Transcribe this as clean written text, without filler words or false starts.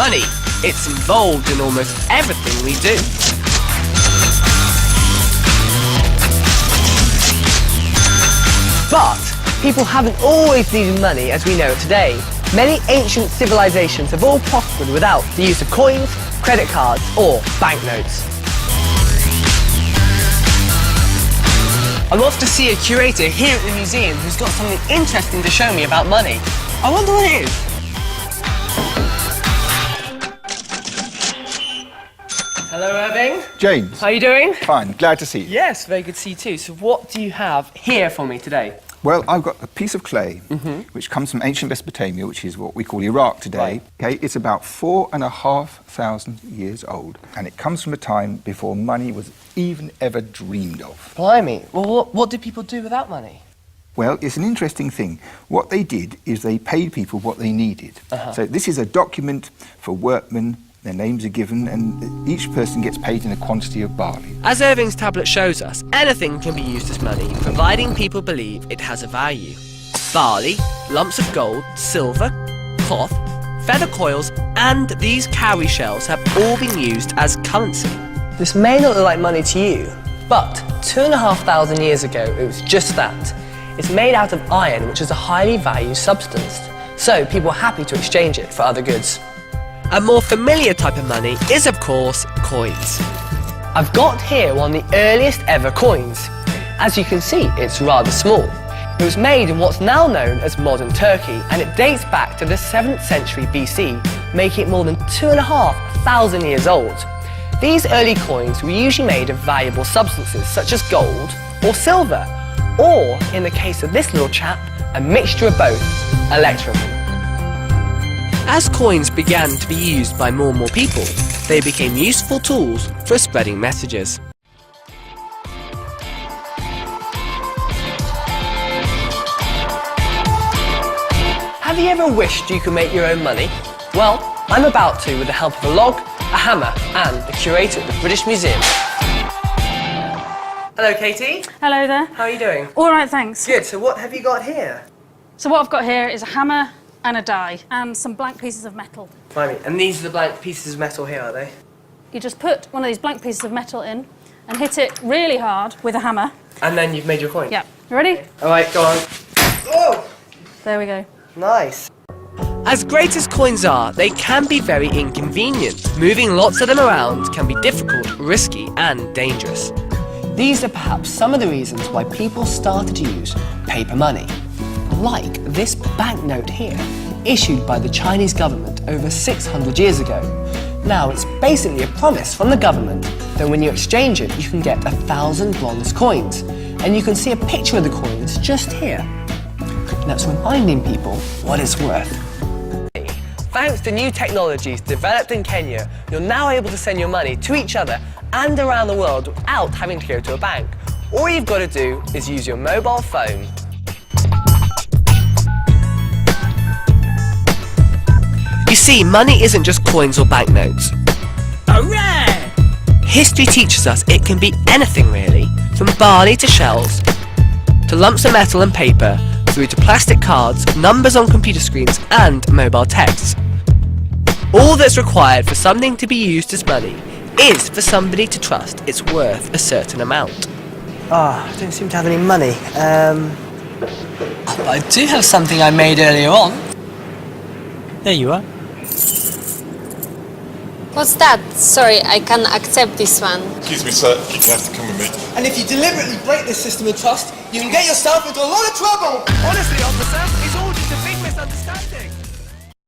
Money, it's involved in almost everything we do. But people haven't always needed money as we know it today. Many ancient civilizations have all prospered without the use of coins, credit cards or banknotes. I'm off to see a curator here at the museum who's got something interesting to show me about money. I wonder what it is. Hello, Irving. James. How are you doing? Fine, glad to see you. Yes, very good to see you too. So what do you have here for me today? Well, I've got a piece of clay which comes from ancient Mesopotamia, which is what we call Iraq today. Right. Okay, it's about 4,500 years old, and it comes from a time before money was even ever dreamed of. Blimey. Well, what did people do without money? Well, it's an interesting thing. What they did is they paid people what they needed. So this is a document for workmen. Their names are given, and each person gets paid in a quantity of barley. As Irving's tablet shows us, anything can be used as money, providing people believe it has a value. Barley, lumps of gold, silver, cloth, feather coils, and these cowrie shells have all been used as currency. This may not look like money to you, but 2,500 years ago it was just that. It's made out of iron, which is a highly valued substance, so people are happy to exchange it for other goods. A more familiar type of money is, of course, coins. I've got here one of the earliest ever coins. As you can see, it's rather small. It was made in what's now known as modern Turkey, and it dates back to the 7th century BC, making it more than 2,500 years old. These early coins were usually made of valuable substances such as gold or silver, or, in the case of this little chap, a mixture of both, electrum. As coins began to be used by more and more people, they became useful tools for spreading messages. Have you ever wished you could make your own money? Well, I'm about to with the help of a log, a hammer and the curator at the British Museum. Hello, Katie. Hello there. How are you doing? All right, thanks. Good. So what have you got here? So what I've got here is a hammer and a die and some blank pieces of metal. Blimey. And these are the blank pieces of metal here, are they? You just put one of these blank pieces of metal in and hit it really hard with a hammer. And then you've made your coin? Yeah. You ready? All right, go on. Oh! There we go. Nice. As great as coins are, they can be very inconvenient. Moving lots of them around can be difficult, risky and dangerous. These are perhaps some of the reasons why people started to use paper money. Like this banknote here, issued by the Chinese government over 600 years ago. Now, it's basically a promise from the government that when you exchange it, you can get 1,000 bronze coins. And you can see a picture of the coins just here. That's reminding people what it's worth. Thanks to new technologies developed in Kenya, you're now able to send your money to each other and around the world without having to go to a bank. All you've got to do is use your mobile phone. You see, money isn't just coins or banknotes. Hooray! History teaches us it can be anything really, from barley to shells, to lumps of metal and paper, through to plastic cards, numbers on computer screens and mobile texts. All that's required for something to be used as money is for somebody to trust it's worth a certain amount. I don't seem to have any money. I do have something I made earlier on. There you are. What's that? Sorry, I can't accept this one. Excuse me, sir, you have to come with me. And if you deliberately break this system of trust, you can get yourself into a lot of trouble! Honestly, officer, it's all just a big misunderstanding.